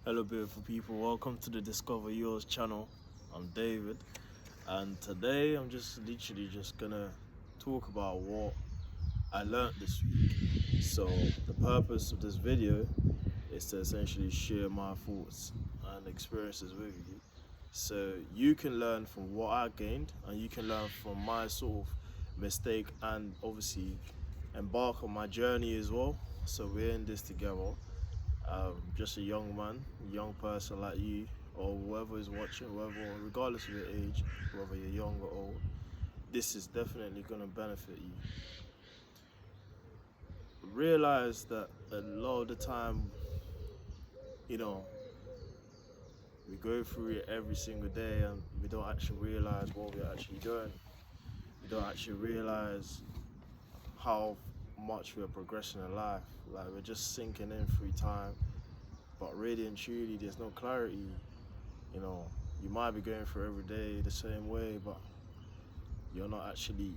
Hello, beautiful people. Welcome to the Discover Yours channel. I'm David, and today I'm just literally just gonna talk about what I learned this week. So, the purpose of this video is to essentially share my thoughts and experiences with you, so you can learn from what I gained, and you can learn from my sort of mistake, and obviously embark on my journey as well. So, we're in this together. Just a young man, young person like you, or whoever is watching, whoever, regardless of your age, whether you're young or old, this is definitely going to benefit you. Realize that a lot of the time, you know, we go through it every single day and we don't actually realize what we're actually doing. We don't actually realize how much we're progressing in life. Like, we're just sinking in through time, but really and truly, there's no clarity. You know, you might be going through every day the same way, but you're not actually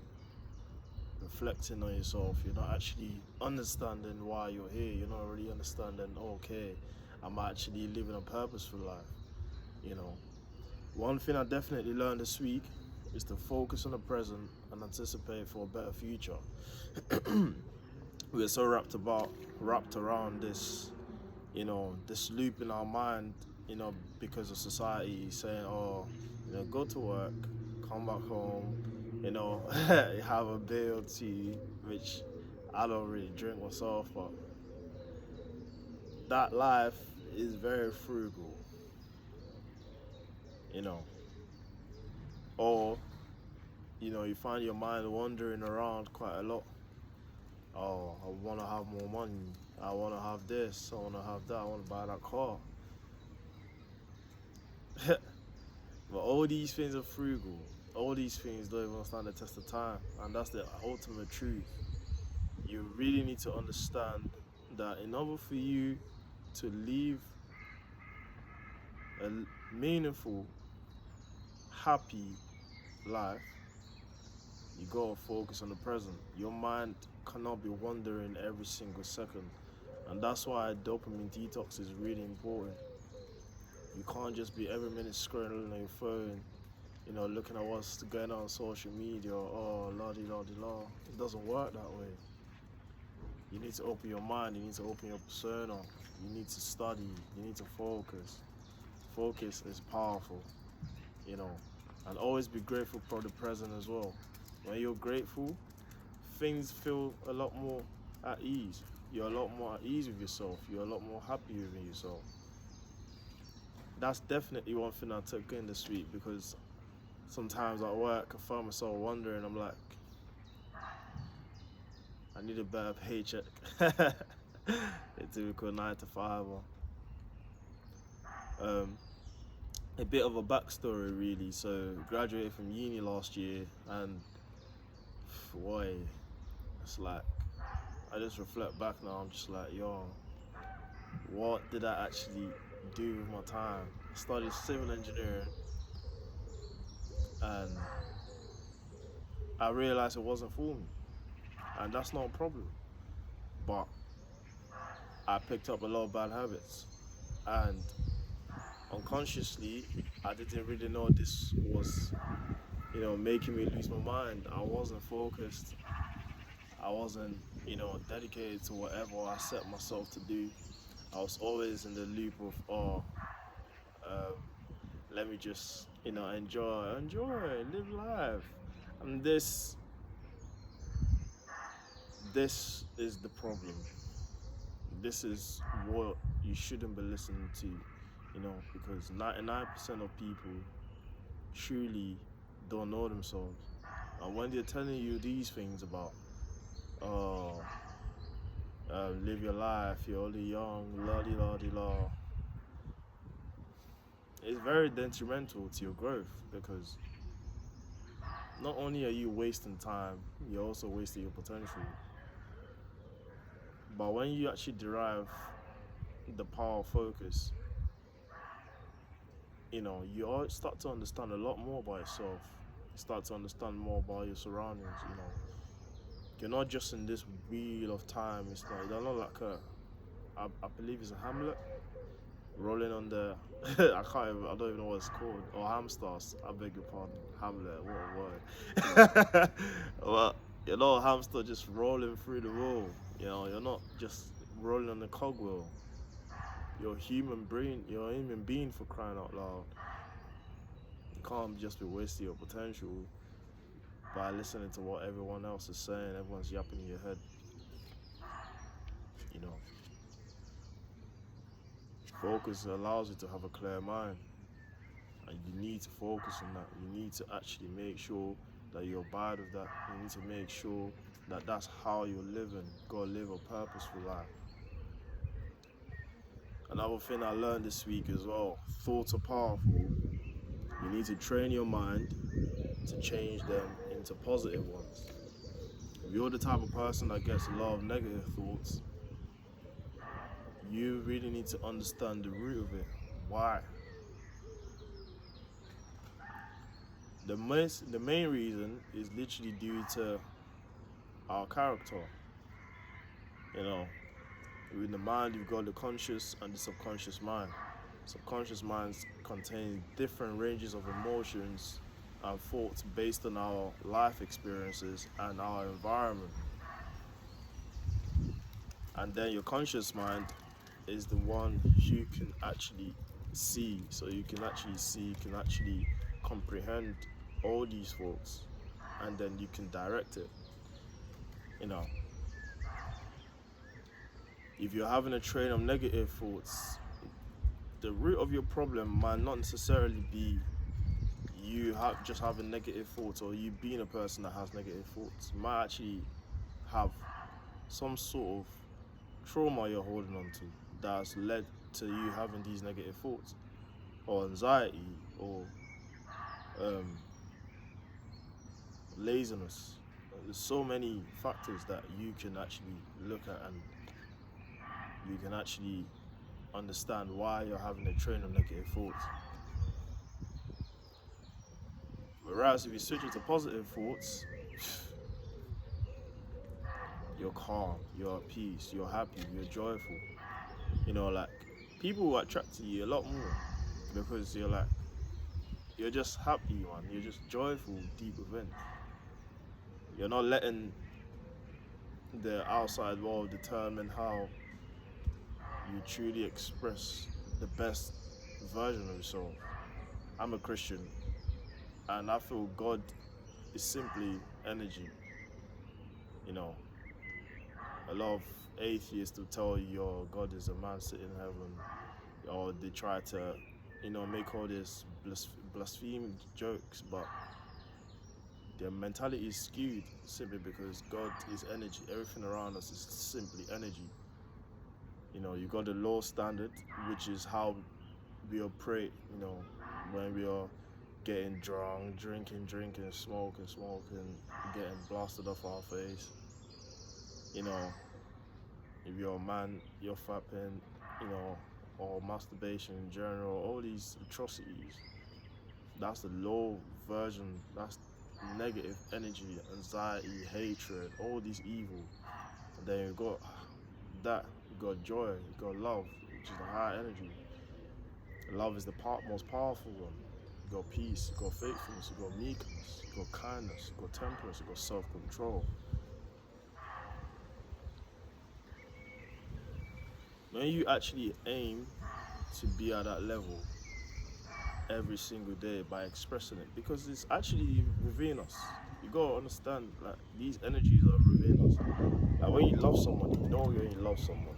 reflecting on yourself. You're not actually understanding why you're here. You're not really understanding, okay, I'm actually living a purposeful life. You know, one thing I definitely learned this week is to focus on the present and anticipate for a better future. We're so wrapped around this, this loop in our mind, because of society saying, oh, go to work, come back home, have a beer or two, which I don't really drink myself, but that life is very frugal, you know. Or, you find your mind wandering around quite a lot. Oh, I want to have more money. I want to have this. I want to have that. I want to buy that car. But all these things are frugal. All these things don't even stand the test of time. And that's the ultimate truth. You really need to understand that in order for you to live a meaningful, happy life, you gotta focus on the present. Your mind cannot be wandering every single second. And that's why dopamine detox is really important. You can't just be every minute scrolling on your phone, looking at what's going on social media, or la di la di la. It doesn't work that way. You need to open your mind, you need to open your persona, you need to study, you need to focus. Focus is powerful, you know, and always be grateful for the present as well. When you're grateful, things feel a lot more at ease. You're a lot more at ease with yourself, you're a lot more happy with yourself. That's definitely one thing I took in this week, because sometimes at work I find myself wondering, I'm like, I need a better paycheck. A typical 9 to 5. Um, a bit of a backstory, really. So, graduated from uni last year, and boy, it's like, I just reflect back now. I'm just like, yo, what did I actually do with my time? I studied civil engineering, and I realized it wasn't for me, and that's not a problem. But I picked up a lot of bad habits, and unconsciously, I didn't really know this was, making me lose my mind. I wasn't focused. I wasn't, dedicated to whatever I set myself to do. I was always in the loop of, um, let me just, enjoy, live life. And this is the problem. This is what you shouldn't be listening to, because 99% of people truly don't know themselves. And when they're telling you these things about, oh, live your life, you're only young, la di la di la, it's very detrimental to your growth, because not only are you wasting time, you're also wasting your potential. But when you actually derive the power of focus, you all start to understand a lot more about yourself. You start to understand more about your surroundings. You're not just in this wheel of time. It's like, you're not like I believe it's a Hamlet. rolling on the I can't even, I don't even know what it's called. Or hamsters. I beg your pardon. Hamlet, what a word. Well, hamster just rolling through the wall. You're not just rolling on the cogwheel. You're a human brain. You're a human being, for crying out loud. You can't just be wasting your potential by listening to what everyone else is saying. Everyone's yapping in your head. You know, focus allows you to have a clear mind, and you need to focus on that. You need to actually make sure that you abide with that. You need to make sure that that's how you're living. You gotta live a purposeful life. Another thing I learned this week as well: thoughts are powerful. You need to train your mind to change them into positive ones. If you're the type of person that gets a lot of negative thoughts, you really need to understand the root of it. Why? The main reason is literally due to our character. You know, in the mind, you've got the conscious and the subconscious mind. Subconscious minds contain different ranges of emotions and thoughts based on our life experiences and our environment. And then your conscious mind is the one you can actually see. So you can actually see, you can actually comprehend all these thoughts, and then you can direct it. You know, if you're having a train of negative thoughts, the root of your problem might not necessarily be you just having negative thoughts or you being a person that has negative thoughts. You might actually have some sort of trauma you're holding on to that's led to you having these negative thoughts, or anxiety, or um, laziness. There's so many factors that you can actually look at, and you can actually understand why you're having a train of negative thoughts. Whereas if you switch it to positive thoughts, you're calm, you're at peace, you're happy, you're joyful. Like, people will attract to you a lot more because you're just happy, man. You're just joyful deep within. You're not letting the outside world determine how you truly express the best version of yourself. I'm a Christian, and I feel God is simply energy. You know, a lot of atheists will tell you, "Oh, God is a man sitting in heaven," or they try to, make all these blaspheme jokes, but their mentality is skewed simply because God is energy. Everything around us is simply energy. You got the low standard, which is how we operate, when we are getting drunk, drinking, smoking, getting blasted off our face. You know, if you're a man, you're fapping, or masturbation in general, all these atrocities. That's the low version. That's negative energy, anxiety, hatred, all these evil. And then you got that, you got joy, you got love, which is the high energy. Love is the most powerful one. You got peace, you got faithfulness, you got meekness, you got kindness, you got temperance, you got self-control. When you actually aim to be at that level every single day by expressing it, because it's actually within us. You gotta understand, like, these energies are within us. Like, when you love someone, you know when you love someone.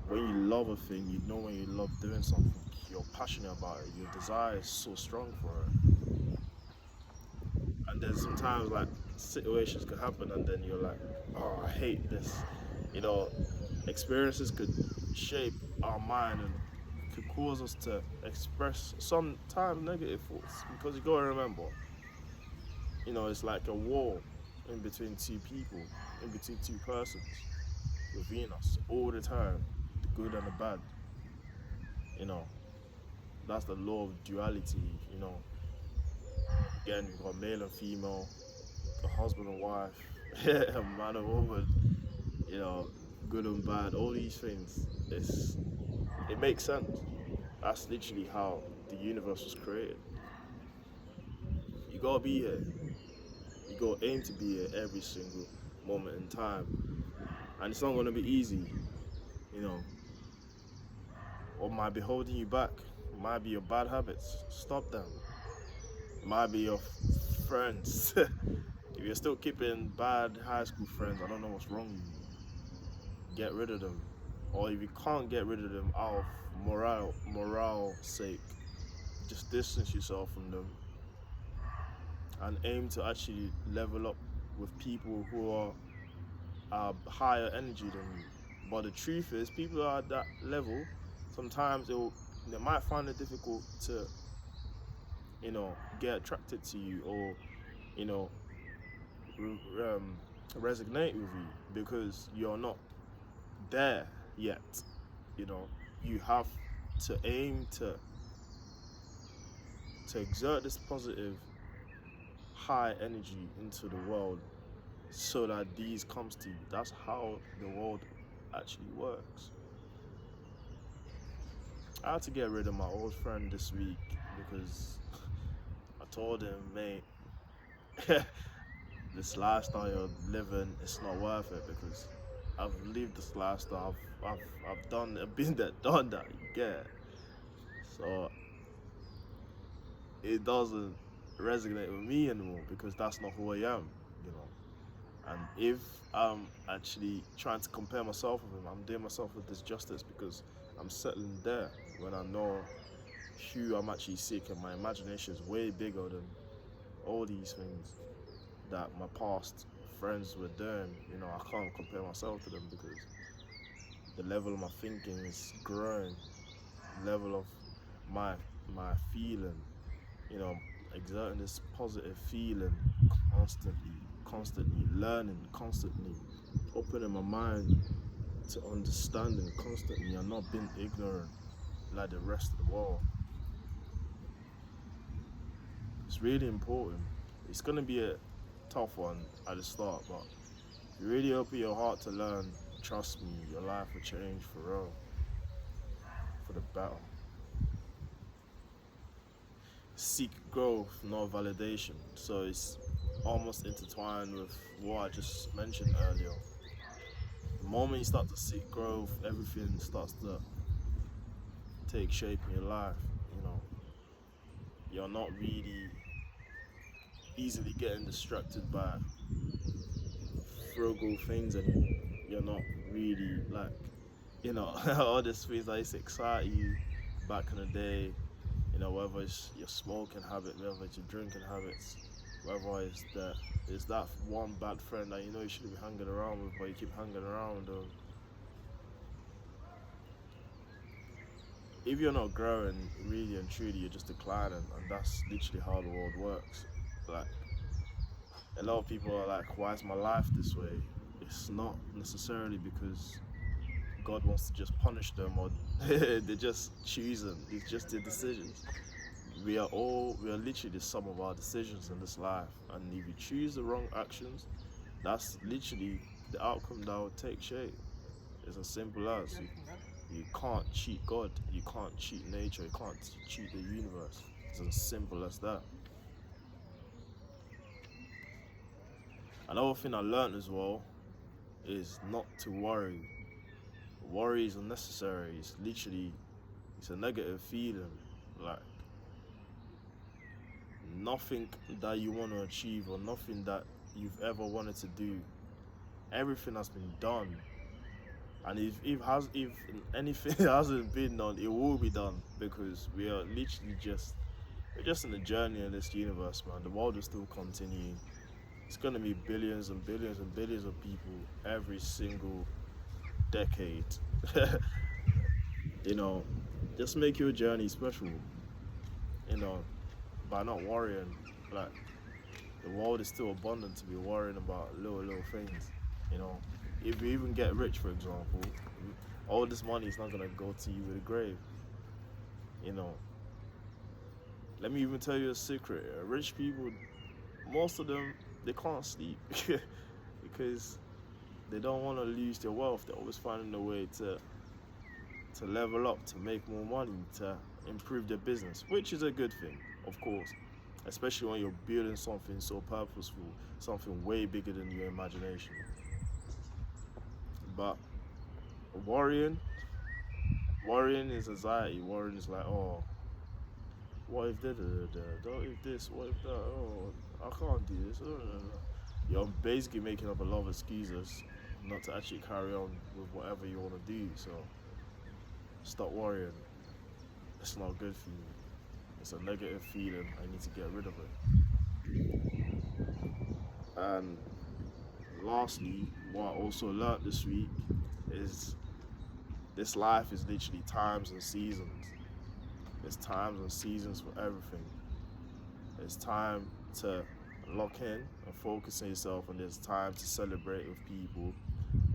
When you love a thing, you know when you love doing something. You're passionate about it. Your desire is so strong for it. And then sometimes, like, situations could happen, and then you're like, "Oh, I hate this." You know, experiences could shape our mind and could cause us to express sometimes negative thoughts, because you gotta remember, it's like a war in between two people, in between two persons within us all the time, the good and the bad. You know, that's the law of duality. Again, we've got male and female, a husband and wife, a man and woman, you know, good and bad, all these things. It makes sense. That's literally how the universe was created. You gotta be here. You gotta aim to be here every single moment in time. And it's not gonna be easy, you know. What might be holding you back? It might be your bad habits. Stop them. It might be your friends. If you're still keeping bad high school friends, I don't know what's wrong with you. Get rid of them. Or if you can't get rid of them out of morale sake, just distance yourself from them and aim to actually level up with people who are higher energy than you. But the truth is, people who are at that level, sometimes they might find it difficult to, get attracted to you or, you know, re- um, resonate with you because you're not there yet. You know, you have to aim to exert this positive high energy into the world so that these comes to you. That's how the world actually works. I had to get rid of my old friend this week because I told him, mate, this lifestyle you're living, it's not worth it because I've lived this lifestyle. I've done, I've been there, done that. You get it? So it doesn't resonate with me anymore because that's not who I am, you know. And if I'm actually trying to compare myself with him, I'm doing myself a disjustice because I'm settling there when I know who I'm actually seeking. My imagination is way bigger than all these things that my past friends were doing. You know, I can't compare myself to them because the level of my thinking is growing, the level of my my feeling, you know, exerting this positive feeling constantly, constantly learning, constantly opening my mind to understanding constantly and not being ignorant like the rest of the world. It's really important. It's gonna be a tough one at the start, but if you really open your heart to learn, trust me, your life will change for real, for the better. Seek growth, not validation. So it's almost intertwined with what I just mentioned earlier. The moment you start to seek growth, everything starts to take shape in your life. You know, you're not really easily getting distracted by frugal things anymore. You're not really like, all these things that used to excite you back in the day. You know, whether it's your smoking habit, whether it's your drinking habits, whether it's that one bad friend that you know you shouldn't be hanging around with, but you keep hanging around with them. If you're not growing, really and truly, you're just declining, and that's literally how the world works. Like a lot of people are like, "Why is my life this way?" It's not necessarily because God wants to just punish them or they're just choosing. It's just their decisions. We are literally the sum of our decisions in this life. And if you choose the wrong actions, that's literally the outcome that will take shape. It's as simple as you can't cheat God, you can't cheat nature, you can't cheat the universe. It's as simple as that. Another thing I learned as well is not to worry. Worry is unnecessary. It's a negative feeling. Like nothing that you want to achieve or nothing that you've ever wanted to do, everything has been done. And if anything hasn't been done, it will be done because we're just in a journey in this universe, man. The world will still continue. It's gonna be billions and billions and billions of people every single decade. you know, just make your journey special. You know, by not worrying. Like the world is still abundant to be worrying about little things. You know, if you even get rich, for example, all this money is not gonna go to you with a grave. You know, let me even tell you a secret. Rich people, most of them, they can't sleep because they don't want to lose their wealth. They're always finding a way to to level up, to make more money, to improve their business, which is a good thing, of course, especially when you're building something so purposeful, something way bigger than your imagination. But worrying, worrying is anxiety. Worrying is like, oh, what if da da da da? What if this? What if that? Oh, I can't do this. You're basically making up a lot of excuses not to actually carry on with whatever you want to do. So stop worrying. It's not good for you. It's a negative feeling. I need to get rid of it. And lastly, what I also learned this week is this life is literally times and seasons. There's times and seasons for everything. It's time to lock in and focus on yourself, and there's time to celebrate with people.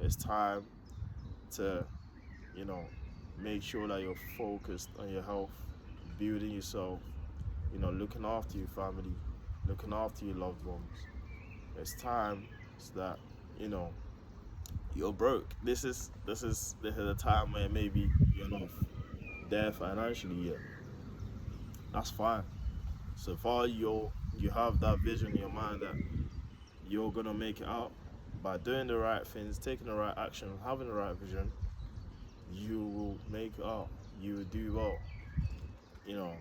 It's time to, you know, make sure that you're focused on your health, building yourself, looking after your family, looking after your loved ones. It's time that, you know, you're broke. This is a time where maybe you're not there financially yet. That's fine. So far you have that vision in your mind that you're gonna make it out by doing the right things, taking the right action, having the right vision, you will make it out. You will do well. You know,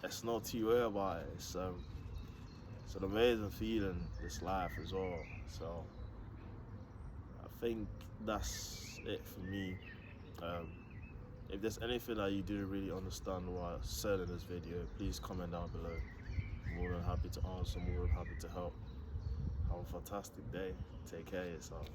it's not too early about it. It's an amazing feeling, this life as well. So I think that's it for me. Um, if there's anything that you didn't really understand what I said in this video, please comment down below. I'm more than happy to answer, more than happy to help. Have a fantastic day. Take care of yourself.